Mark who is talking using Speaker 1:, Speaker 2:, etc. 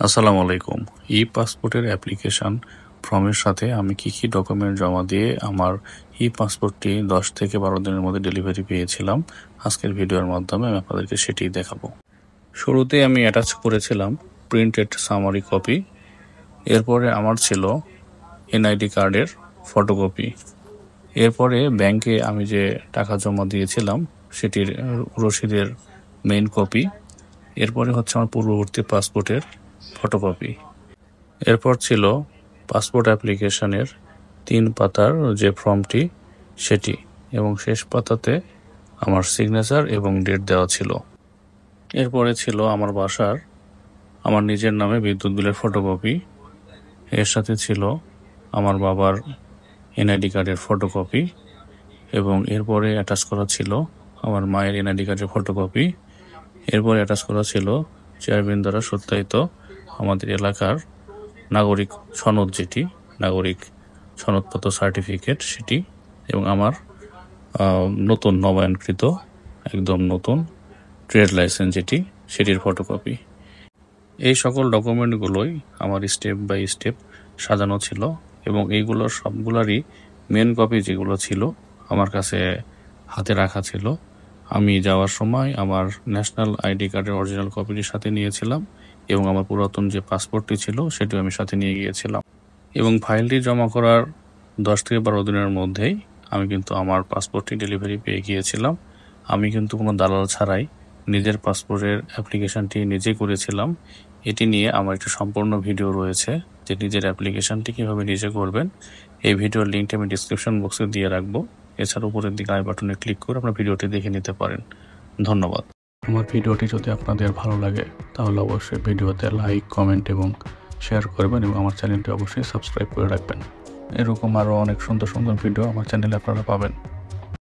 Speaker 1: আসসালামু আলাইকুম। পাসপোর্টের অ্যাপ্লিকেশন ফর্মের সাথে আমি কি ডকুমেন্ট জমা দিয়ে আমার পাসপোর্টটি 10 থেকে 12 দিনের মধ্যে ডেলিভারি পেয়েছিলাম, আজকের ভিডিওর মাধ্যমে আমি আপনাদেরকে সেটি দেখাবো। শুরুতে আমি অ্যাটাচ করেছিলাম প্রিন্টেড সামারি কপি। এরপরে আমার ছিল এনআইডি কার্ডের ফটোকপি। এরপরে ব্যাংকে আমি যে টাকা জমা দিয়েছিলাম সেটির রসিদের মেইন কপি। এরপরে হচ্ছে আমার পূর্ববর্তী পাসপোর্টের ফটোকপি। এরপর ছিল পাসপোর্ট অ্যাপ্লিকেশনের 3 পাতার যে ফর্মটি সেটি, এবং শেষ পাতাতে আমার সিগনেচার এবং ডেট দেওয়া ছিল। এরপরে ছিল আমার বাসার আমার নিজের নামে বিদ্যুৎ বিলের ফটোকপি। এর সাথে ছিল আমার বাবার এনআইডি কার্ডের ফটোকপি, এবং এরপরে অ্যাটাচ করা ছিল আমার মায়ের এনআইডি কার্ডের ফটোকপি। এরপরে অ্যাটাচ করা ছিল চেয়ারম্যান দ্বারা সত্যায়িত আমাদের এলাকার নাগরিক সনদ, যেটি নাগরিক সনদপত্র সার্টিফিকেট সেটি, এবং আমার নতুন নবায়নকৃত একদম নতুন ট্রেড লাইসেন্স যেটি, সেটির ফটোকপি। এই সকল ডকুমেন্টগুলোই আমার স্টেপ বাই স্টেপ সাজানো ছিল, এবং এইগুলোর সবগুলোরই মেন কপি যেগুলো ছিল আমার কাছে হাতে রাখা ছিল। আমি যাওয়ার সময় আমার ন্যাশনাল আইডি কার্ডের অরিজিনাল কপিটির সাথে নিয়েছিলাম, এবং আমার পুরাতন যে পাসপোর্টটি ছিল সেটিও আমি সাথে নিয়ে গিয়েছিলাম। এবং ফাইলটি জমা করার 10 থেকে 12 দিনের মধ্যেই আমি কিন্তু আমার পাসপোর্টটি ডেলিভারি পেয়ে গিয়েছিলাম। আমি কিন্তু কোনো দালাল ছাড়াই নিজের পাসপোর্টের অ্যাপ্লিকেশনটি নিজেই করেছিলাম। এটি নিয়ে আমার একটা সম্পূর্ণ ভিডিও রয়েছে, যে নিজের অ্যাপ্লিকেশনটি কীভাবে নিজে করবেন। এই ভিডিওর লিঙ্কটি আমি ডিসক্রিপশন বক্সে দিয়ে রাখবো। এছাড়া উপরের দিকে আই বাটনে ক্লিক করে আপনার ভিডিওটি দেখে নিতে পারেন। ধন্যবাদ। আমার ভিডিওটি যদি আপনাদের ভালো লাগে তাহলে অবশ্যই ভিডিওতে লাইক, কমেন্ট এবং শেয়ার করবেন, এবং আমার চ্যানেলটি অবশ্যই সাবস্ক্রাইব করে রাখবেন। এরকম আরও অনেক সুন্দর সুন্দর ভিডিও আমার চ্যানেলে আপনারা পাবেন।